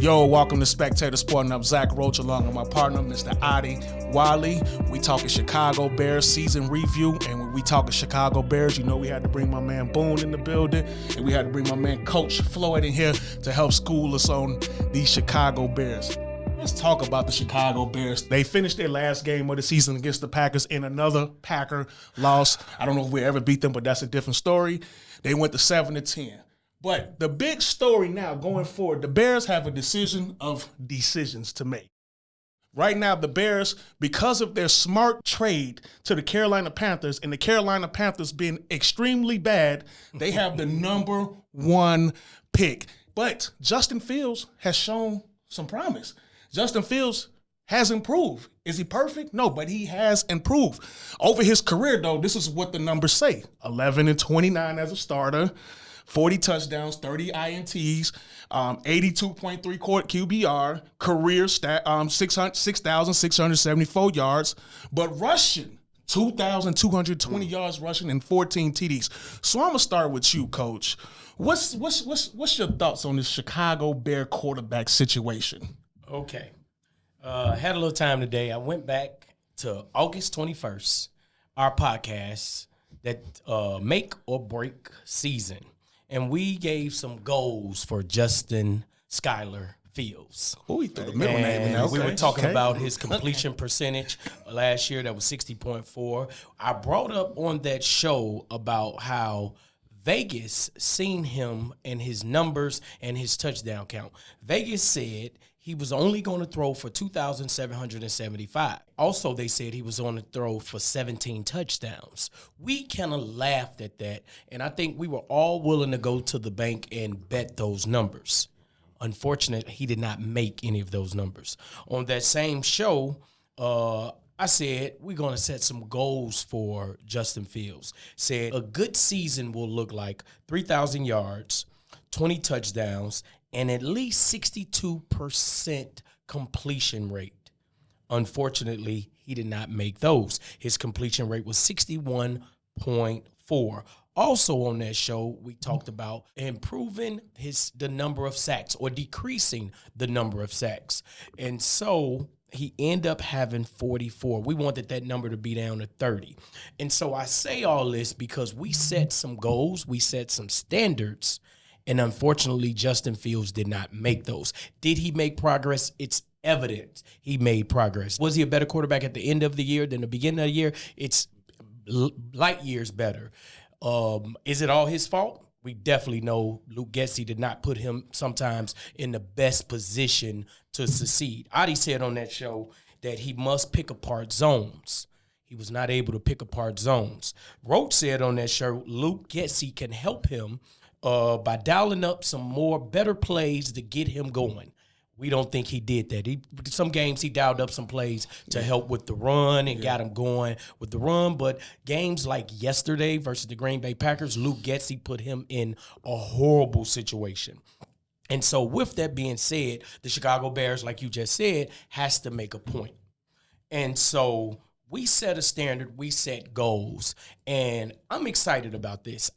Yo, welcome to Spectator Sporting. I'm Zach Roach along with my partner, Mr. Adi Wiley. We talking Chicago Bears season review, and when we talking Chicago Bears, you know we had to bring my man Boone in the building, and we had to bring my man Coach Floyd in here to help school us on these Chicago Bears. Let's talk about the Chicago Bears. They finished their last game of the season against the Packers in another Packer loss. I don't know if we ever beat them, but that's a different story. They went to 7-10. But the big story now going forward, the Bears have a decision of decisions to make. Right now, the Bears, because of their smart trade to the Carolina Panthers and the Carolina Panthers being extremely bad, they have the number one pick. But Justin Fields has shown some promise. Justin Fields has improved. Is he perfect? No, but he has improved. Over his career, though, this is what the numbers say. 11-29 as a starter. 40 touchdowns, 30 INTs, 82.3 QBR, career stat, 6,674 yards, but rushing 2,220 yards rushing and 14 TDs. So I'm gonna start with you, Coach. What's your thoughts on this Chicago Bear quarterback situation? Okay, had a little time today. I went back to August 21st, our podcast that make or break season. And we gave some goals for Justin Skyler Fields. Oh, he threw the middle name in there. Okay. We were talking about his completion percentage last year. That was 60.4. I brought up on that show about how Vegas seen him and his numbers and his touchdown count. Vegas said he was only going to throw for 2,775. Also, they said he was going to throw for 17 touchdowns. We kind of laughed at that, and I think we were all willing to go to the bank and bet those numbers. Unfortunately, he did not make any of those numbers. On that same show, I said we're going to set some goals for Justin Fields. Said a good season will look like 3,000 yards, 20 touchdowns, and at least 62% completion rate. Unfortunately, he did not make those. His completion rate was 61.4. Also on that show, we talked about improving the number of sacks or decreasing the number of sacks. And so he ended up having 44. We wanted that number to be down to 30. And so I say all this because we set some goals, we set some standards, and unfortunately, Justin Fields did not make those. Did he make progress? It's evident he made progress. Was he a better quarterback at the end of the year than the beginning of the year? It's light years better. Is it all his fault? We definitely know Luke Getsy did not put him sometimes in the best position to succeed. Adi said on that show that he must pick apart zones. He was not able to pick apart zones. Roach said on that show Luke Getsy can help him by dialing up some more better plays to get him going. We don't think he did that. Some games he dialed up some plays to help with the run and got him going with the run. But games like yesterday versus the Green Bay Packers, Luke Getsy put him in a horrible situation. And so with that being said, the Chicago Bears, like you just said, has to make a point. And so we set a standard, we set goals, and I'm excited about this.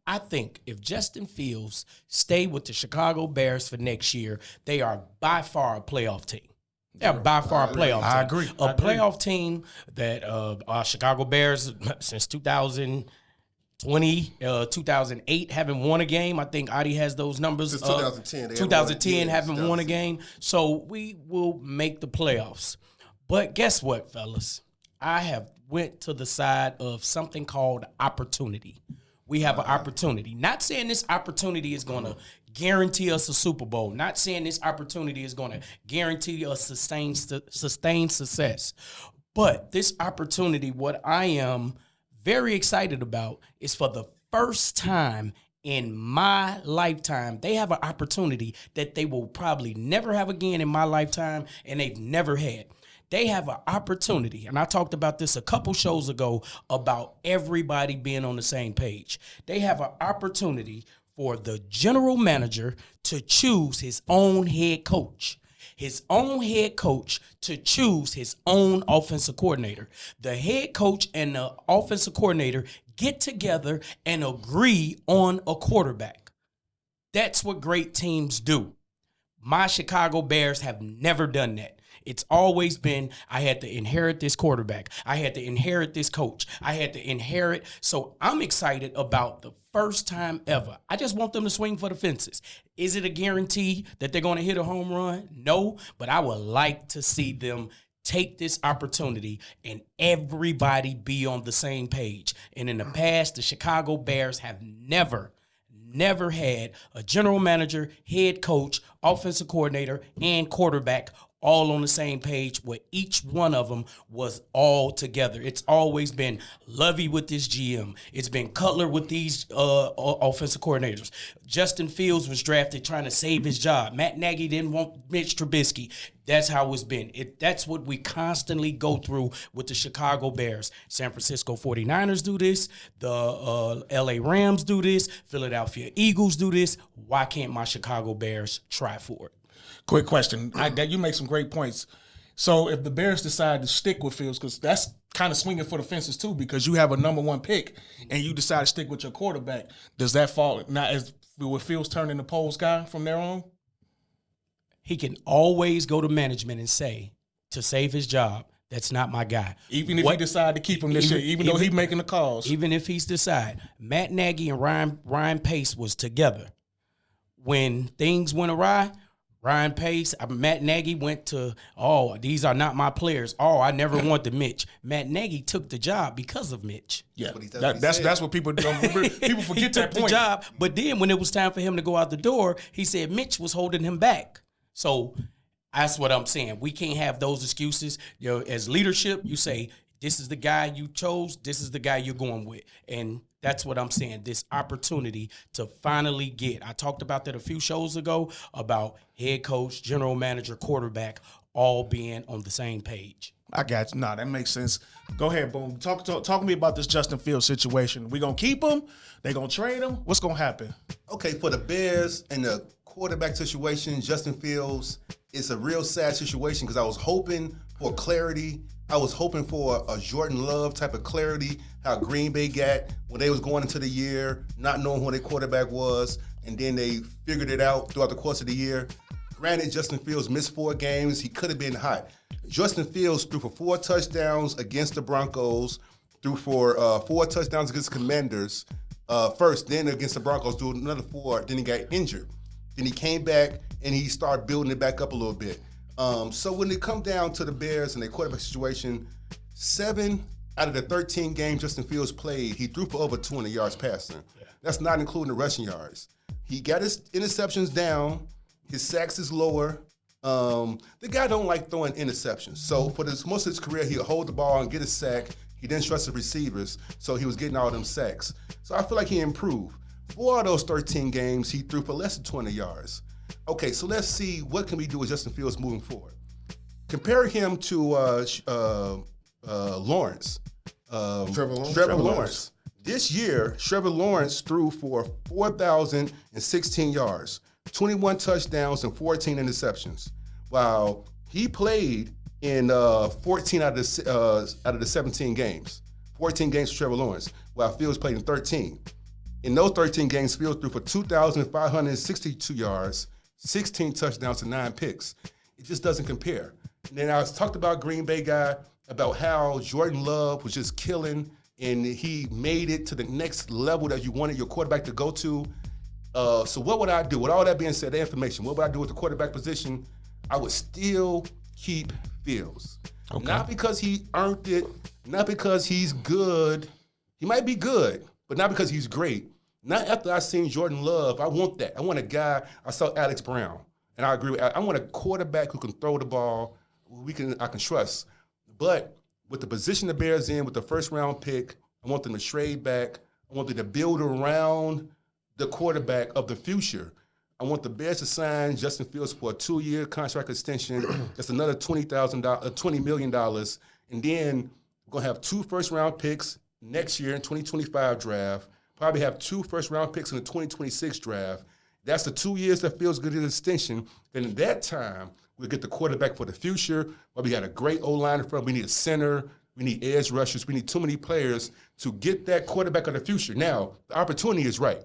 I think if Justin Fields stay with the Chicago Bears for next year, they are by far a playoff team. They're by far a playoff team. I agree. A playoff team that our Chicago Bears since 2020, 2008 haven't won a game. I think Adi has those numbers. Since 2010. 2010 haven't won a game. So we will make the playoffs. But guess what, fellas? I have went to the side of something called opportunity. We have an opportunity. Not saying this opportunity is going to guarantee us a Super Bowl. Not saying this opportunity is going to guarantee us sustained success. But this opportunity, what I am very excited about, is for the first time in my lifetime, they have an opportunity that they will probably never have again in my lifetime, and they've never had. They have an opportunity, and I talked about this a couple shows ago about everybody being on the same page. They have an opportunity for the general manager to choose his own head coach. His own head coach to choose his own offensive coordinator. The head coach and the offensive coordinator get together and agree on a quarterback. That's what great teams do. My Chicago Bears have never done that. It's always been, I had to inherit this quarterback. I had to inherit this coach. I had to inherit. So I'm excited about the first time ever. I just want them to swing for the fences. Is it a guarantee that they're going to hit a home run? No, but I would like to see them take this opportunity and everybody be on the same page. And in the past, the Chicago Bears have never had a general manager, head coach, offensive coordinator, and quarterback all on the same page where each one of them was all together. It's always been Lovey with this GM. It's been Cutler with these offensive coordinators. Justin Fields was drafted trying to save his job. Matt Nagy didn't want Mitch Trubisky. That's how it's been. That's what we constantly go through with the Chicago Bears. San Francisco 49ers do this. The LA Rams do this. Philadelphia Eagles do this. Why can't my Chicago Bears try for it? Quick question. You make some great points. So if the Bears decide to stick with Fields, because that's kind of swinging for the fences too, because you have a number one pick and you decide to stick with your quarterback, does that fall? Now, with Fields turning the polls guy from there on? He can always go to management and say, to save his job, that's not my guy. Even if he decide to keep him this year, even though he's making the calls. Even if he's decide. Matt Nagy and Ryan Pace was together. When things went awry, Matt Nagy went to, these are not my players. I never wanted Mitch. Matt Nagy took the job because of Mitch. Yeah, that's what people don't remember. People forget he that took point. The job, but then when it was time for him to go out the door, he said Mitch was holding him back. So that's what I'm saying. We can't have those excuses. As leadership, you say, this is the guy you chose. This is the guy you're going with. And that's what I'm saying, this opportunity to finally get. I talked about that a few shows ago about head coach, general manager, quarterback, all being on the same page. I got you. No, that makes sense. Go ahead, Boom. Talk to me about this Justin Fields situation. We going to keep him? They going to trade him? What's going to happen? Okay, for the Bears and the quarterback situation, Justin Fields, it's a real sad situation because I was hoping for clarity. I was hoping for a Jordan Love type of clarity, how Green Bay got when they was going into the year, not knowing who their quarterback was, and then they figured it out throughout the course of the year. Granted, Justin Fields missed 4 games. He could have been hot. Justin Fields threw for 4 touchdowns against the Broncos, threw for 4 touchdowns against the Commanders first, then against the Broncos, threw another 4, then he got injured. Then he came back, and he started building it back up a little bit. So when it come down to the Bears and their quarterback situation, 7 out of the 13 games Justin Fields played, he threw for over 200 yards passing. Yeah. That's not including the rushing yards. He got his interceptions down. His sacks is lower. The guy don't like throwing interceptions. So for most of his career, he'll hold the ball and get a sack. He didn't trust the receivers, so he was getting all them sacks. So I feel like he improved. 4 of those 13 games, he threw for less than 200 yards. Okay, so let's see what can we do with Justin Fields moving forward. Compare him to Lawrence. Trevor Lawrence. This year, Trevor Lawrence threw for 4,016 yards, 21 touchdowns, and 14 interceptions. While he played in 14 out of the 17 games. 14 games for Trevor Lawrence, while Fields played in 13. In those 13 games, Fields threw for 2,562 yards, 16 touchdowns, and 9 picks. It just doesn't compare. And then I talked about Green Bay guy, about how Jordan Love was just killing, and he made it to the next level that you wanted your quarterback to go to. So what would I do? With all that being said, the information, what would I do with the quarterback position? I would still keep Fields. Okay. Not because he earned it, not because he's good. He might be good, but not because he's great. Not after I seen Jordan Love. I want that. I want a guy. I saw Alex Brown, and I agree. I want a quarterback who can throw the ball. I can trust. But with the position the Bears in, with the first-round pick, I want them to trade back. I want them to build around the quarterback of the future. I want the Bears to sign Justin Fields for a 2-year contract extension. That's another $20 million. And then we're going to have 2 first-round picks next year in 2025 draft. Probably have 2 first-round picks in the 2026 draft. That's the 2 years that Fields get an extension. Then at that time, we'll get the quarterback for the future. Well, we got a great O-line in front. We need a center. We need edge rushers. We need too many players to get that quarterback of the future. Now, the opportunity is right.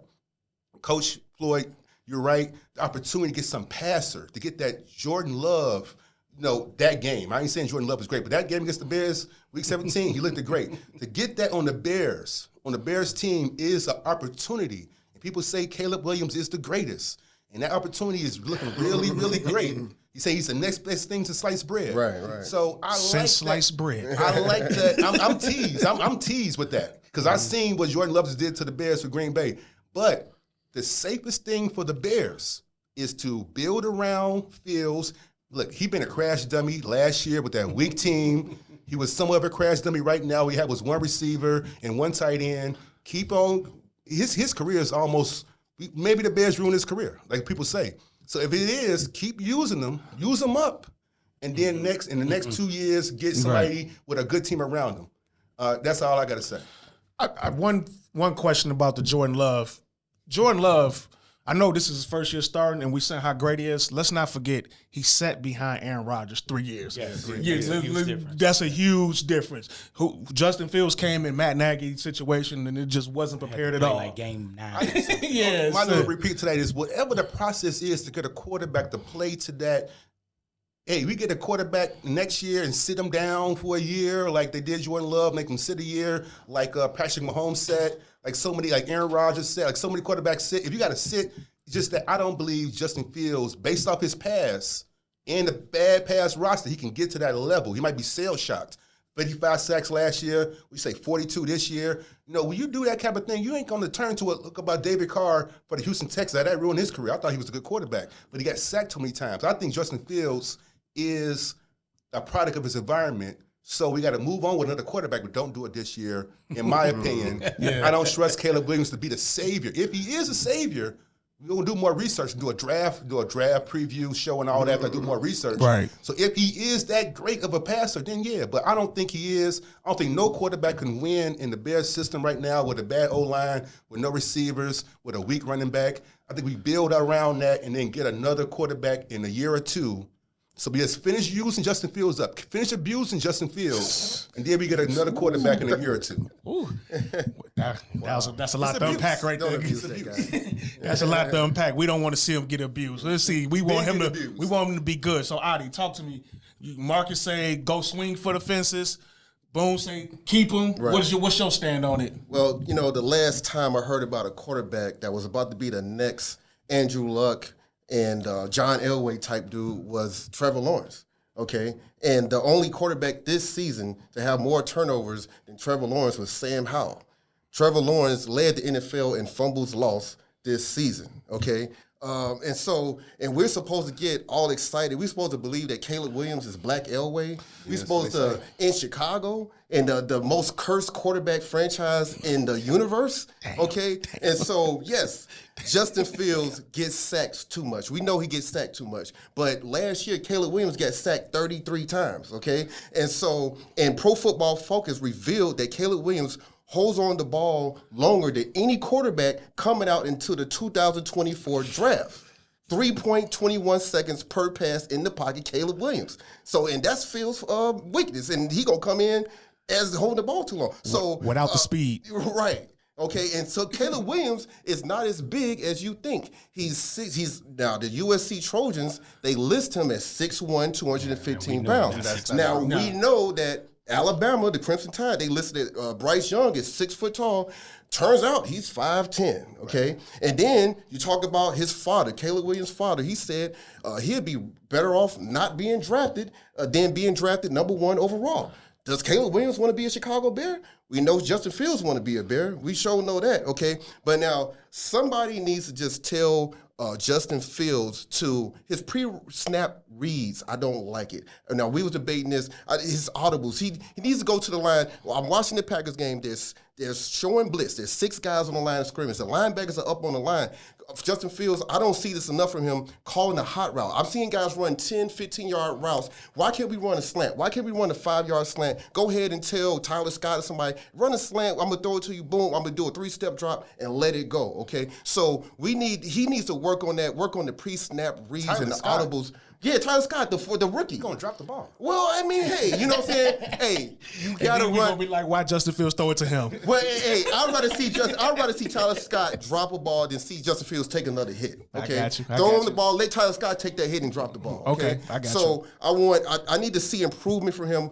Coach Floyd you're right. The opportunity to get some passer, to get that Jordan Love, that game. I ain't saying Jordan Love was great, but that game against the Bears, Week 17, he looked great. To get that on the Bears team is an opportunity. And people say Caleb Williams is the greatest. And that opportunity is looking really, really great. You say he's the next best thing to sliced bread. Right. So I like sliced bread. I like that. I'm teased. I'm teased with that because I've seen what Jordan Love did to the Bears for Green Bay. But the safest thing for the Bears is to build around Fields. Look, he's been a crash dummy last year with that weak team. He was somewhat of a crash dummy right now. He was one receiver and one tight end. Keep on. His career is almost maybe the Bears ruined his career, like people say. So if it is, keep using them, use them up, and then in the next 2 years, get somebody with a good team around them. That's all I got to say. One question about the Jordan Love. Jordan Love, I know this is his first year starting, and we saying how great he is. Let's not forget he sat behind Aaron Rodgers 3 years. That's a huge difference. Justin Fields came in Matt Nagy's situation, and it just wasn't prepared at all. Like game 9. My little repeat to that is whatever the process is to get a quarterback to play to that. Hey, we get a quarterback next year and sit him down for a year like they did Jordan Love, make him sit a year like Patrick Mahomes said, like Aaron Rodgers said, like so many quarterbacks sit. If you got to sit, just that I don't believe Justin Fields, based off his pass and the bad pass roster, he can get to that level. He might be sales shocked. 55 sacks last year. We say 42 this year. When you do that kind of thing, you ain't going to turn to look about David Carr for the Houston Texans. That ruined his career. I thought he was a good quarterback, but he got sacked too many times. I think Justin Fields is a product of his environment. So we got to move on with another quarterback, but don't do it this year. In my opinion, I don't trust Caleb Williams to be the savior. If he is a savior, we're going to do more research, do a draft preview show and all that, do more research. Right. So if he is that great of a passer, then yeah. But I don't think he is. I don't think no quarterback can win in the Bears system right now with a bad O-line, with no receivers, with a weak running back. I think we build around that and then get another quarterback in a year or two. So we just finish using Justin Fields up, finish abusing Justin Fields, and then we get another quarterback in a year or two. Ooh. That's a lot to unpack right there. That's a lot to unpack. We don't want to see him get abused. Let's see. We want him to be good. So Adi, talk to me. Marcus say go swing for the fences. Boone say keep him. Right. What's your stand on it? Well, the last time I heard about a quarterback that was about to be the next Andrew Luck and John Elway type dude was Trevor Lawrence, okay? And the only quarterback this season to have more turnovers than Trevor Lawrence was Sam Howell. Trevor Lawrence led the NFL in fumbles lost this season, okay? And we're supposed to get all excited. We're supposed to believe that Caleb Williams is Black Elway. We're supposed to, in Chicago, in the most cursed quarterback franchise in the universe, okay? And so, yes, Justin Fields gets sacked too much. We know he gets sacked too much. But last year, Caleb Williams got sacked 33 times, okay? And Pro Football Focus revealed that Caleb Williams holds on the ball longer than any quarterback coming out into the 2024 draft. 3.21 seconds per pass in the pocket, Caleb Williams. And that's Fields' weakness, and he gonna come in as holding the ball too long. So without the speed, right? Okay, and so Caleb Williams is not as big as you think. He's now the USC Trojans. They list him as 6'1", 215 pounds. We know that Alabama, the Crimson Tide, they listed Bryce Young as 6 foot tall. Turns out he's 5'10", okay? Right. And then you talk about his father, Caleb Williams' father. He said he'd be better off not being drafted than being drafted number 1 overall. Does Caleb Williams want to be a Chicago Bear? We know Justin Fields want to be a Bear. We sure know that, okay? But now somebody needs to just tell Justin Fields to his pre-snap reads. I don't like it. Now, we was debating this. His audibles. He needs to go to the line. Well, I'm watching the Packers game. They're showing blitz. There's 6 guys on the line of scrimmage. The linebackers are up on the line. Justin Fields, I don't see this enough from him calling a hot route. I'm seeing guys run 10, 15-yard routes. Why can't we run a slant? Why can't we run a 5-yard slant? Go ahead and tell Tyler Scott or somebody, run a slant. I'm going to throw it to you. Boom. I'm going to do a 3-step drop and let it go, okay? So he needs to work on that, work on the pre-snap reads Tyler and the Scott. Audibles. Yeah, Tyler Scott, the rookie. He's going to drop the ball. Well, I mean, hey, you know what I'm saying? Hey, you got to run. We're going to be like, why Justin Fields throw it to him? Well, hey, I'd rather see Tyler Scott drop a ball than see Justin Fields take another hit. Okay, I got you. Throw him the ball, let Tyler Scott take that hit and drop the ball. Okay, I got you. So I need to see improvement from him.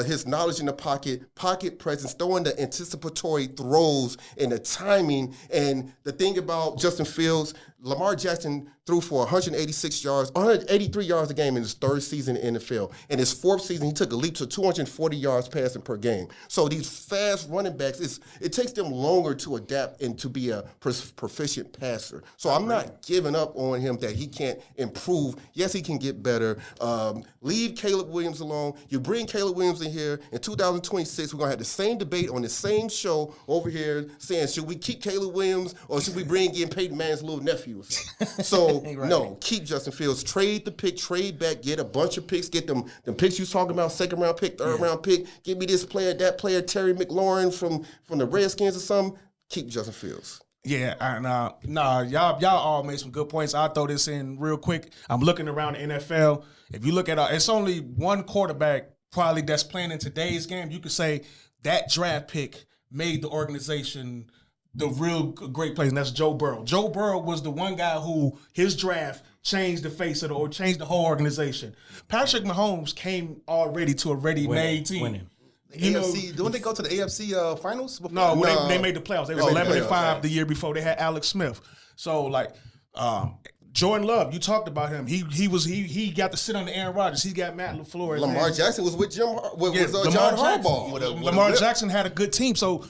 His knowledge in the pocket presence, throwing the anticipatory throws, and the timing. And the thing about Justin Fields, Lamar Jackson threw for 183 yards a game in his third season in the NFL. In his fourth season, he took a leap to 240 yards passing per game. So these fast running backs, it takes them longer to adapt and to be a proficient passer. So I'm not giving up on him that he can't improve. Yes, he can get better. Leave Caleb Williams alone. You bring Caleb Williams in here. In 2026, we're going to have the same debate on the same show over here saying, should we keep Caleb Williams or should we bring in Peyton Manning's little nephew? So, no, keep Justin Fields. Trade the pick, trade back, get a bunch of picks, get them picks you talking about, second-round pick, third-round pick. Give me this player, that player, Terry McLaurin from the Redskins or something. Keep Justin Fields. Yeah, y'all all made some good points. I'll throw this in real quick. I'm looking around the NFL. If you look at it's only one quarterback probably that's playing in today's game. You could say that draft pick made the organization the real great plays, and that's Joe Burrow. Joe Burrow was the one guy who his draft changed the face of the, or changed the whole organization. Patrick Mahomes came already to a ready-made team. Winning. AFC, don't they go to the AFC finals before? No, they made the playoffs. They was 11-5 the year before. They had Alex Smith. So Jordan Love, you talked about him. He got to sit on the Aaron Rodgers. He got Matt LaFleur. Lamar Jackson was with John Harbaugh. Lamar Jackson had a good team. So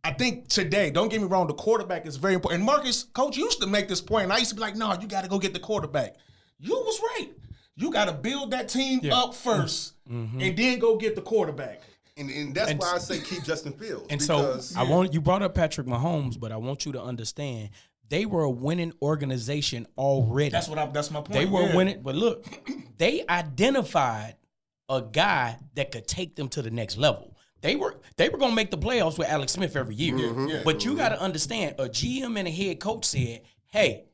I think today, don't get me wrong, the quarterback is very important. And Marcus, coach used to make this point, and I used to be like, no, you got to go get the quarterback. You was right. You got to build that team up first, and then go get the quarterback. And that's why I say keep Justin Fields. And because, so you brought up Patrick Mahomes, but I want you to understand they were a winning organization already. That's my point. They were winning, but look, they identified a guy that could take them to the next level. They were going to make the playoffs with Alex Smith every year. But you got to understand, a GM and a head coach said, "Hey,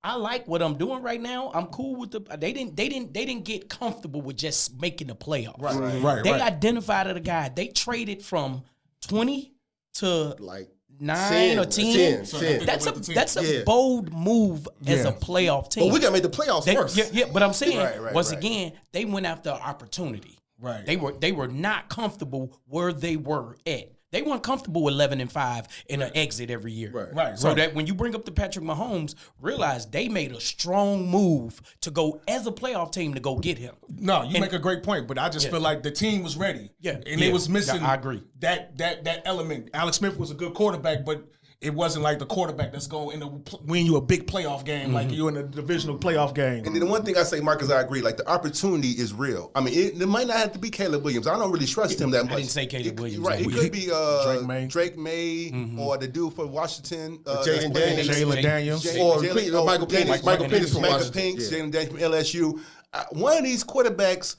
I like what I'm doing right now. I'm cool with the." They didn't get comfortable with just making the playoffs. Right. They identified a guy. They traded from 20 to 9 or 10. That's a bold move as a playoff team. But we got to make the playoffs first. Yeah, but I'm saying again, they went after opportunity. Right. They were not comfortable where they were at. They weren't comfortable with 11-5 and an exit every year. Right. So that when you bring up the Patrick Mahomes, realize they made a strong move to go as a playoff team to go get him. No, you make a great point, but I just feel like the team was ready. Yeah. And it was missing I agree. that element. Alex Smith was a good quarterback, but it wasn't like the quarterback that's going to win you a big playoff game like you in a divisional playoff game. And then the one thing I say, Marcus, I agree. Like, the opportunity is real. I mean, it might not have to be Caleb Williams. I don't really trust him that much. I didn't say Caleb Williams. Right. It could be Drake May or the dude for Washington. Jalen Daniels. Or Michael Penix from Washington. Jalen Daniels from LSU. One of these quarterbacks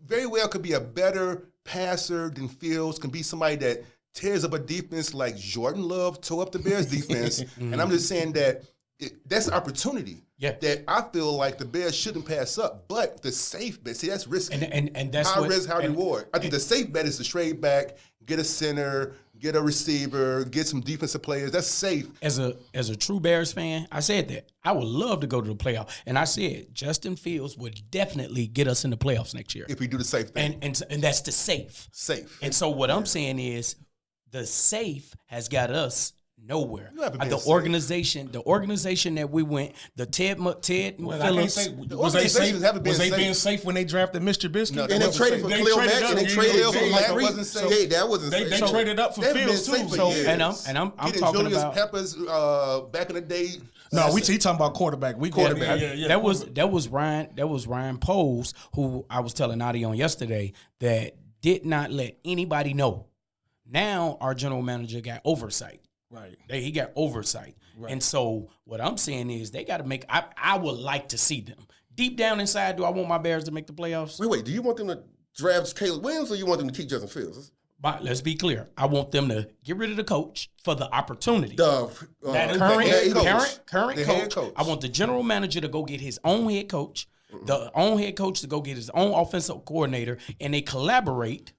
very well could be a better passer than Fields, can be somebody that tears up a defense like Jordan Love tore up the Bears defense. And I'm just saying that that's an opportunity that I feel like the Bears shouldn't pass up. But the safe bet, see, that's risky. And that's high risk, high reward. I think the safe bet is to trade back, get a center, get a receiver, get some defensive players. That's safe. As a true Bears fan, I said that. I would love to go to the playoff. And I said Justin Fields would definitely get us in the playoffs next year. If we do the safe thing. And that's the safe. Safe. And so what I'm saying is, the safe has got us nowhere. The organization that we went, the Ted Phillips. Was they being safe when they drafted Mr. Trubisky? No, and they traded for Khalil Mack, and they traded for Mike Reed. That wasn't safe. They traded up for Fields too. So and I'm talking Julius about Peppers back in the day. No, he talking about quarterback. That was Ryan Poles, who I was telling Adi on yesterday, that did not let anybody know. Now our general manager got oversight. Right. He got oversight. Right. And so what I'm saying is they got to make – I would like to see them. Deep down inside, do I want my Bears to make the playoffs? Wait. Do you want them to draft Caleb Williams or you want them to keep Justin Fields? But let's be clear. I want them to get rid of the coach for the opportunity. Current coach. I want the general manager to go get his own head coach, the own head coach to go get his own offensive coordinator, and they collaborate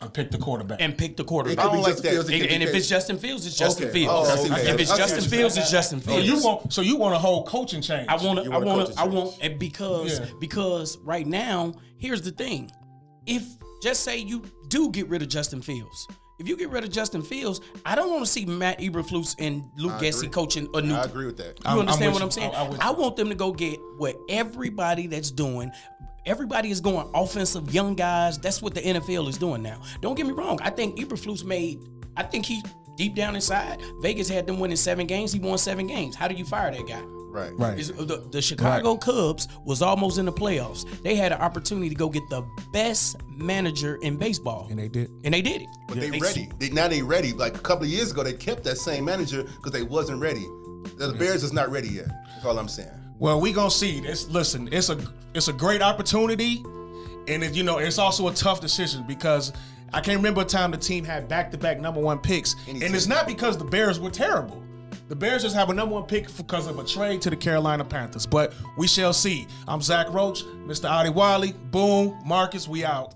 pick the quarterback. and pick the quarterback. It could be like Justin that. Fields, it could be And if Case. it's Justin Fields, it's Justin Okay. Fields. Oh, I see what If you're it's saying. Justin Fields, it's Justin So Fields. you want a whole coaching change? I want coaching and because right now, here's the thing. If just say you do get rid of Justin Fields. If you get rid of Justin Fields, I don't want to see Matt Eberflus and Luke Gessie coaching a new. I agree with that. You understand with what I'm you. saying? I'm with I you. want them to go get what everybody that's doing. Everybody is going offensive young guys. That's what the NFL is doing now. Don't get me wrong. I think Eberflus I think he deep down inside, Vegas had them winning 7 games. He won 7 games. How do you fire that guy? Right. The Chicago Cubs was almost in the playoffs. They had an opportunity to go get the best manager in baseball. And they did. And they did it. But they ready. Now they ready. Like a couple of years ago, they kept that same manager because they wasn't ready. The Bears is not ready yet. That's all I'm saying. Well, we gonna see. It's a great opportunity, and it's also a tough decision because I can't remember a time the team had back-to-back number 1 picks, and it's not because the Bears were terrible. The Bears just have a number 1 pick because of a trade to the Carolina Panthers. But we shall see. I'm Zach Roach, Mr. Adi Wiley. Boom, Marcus, we out.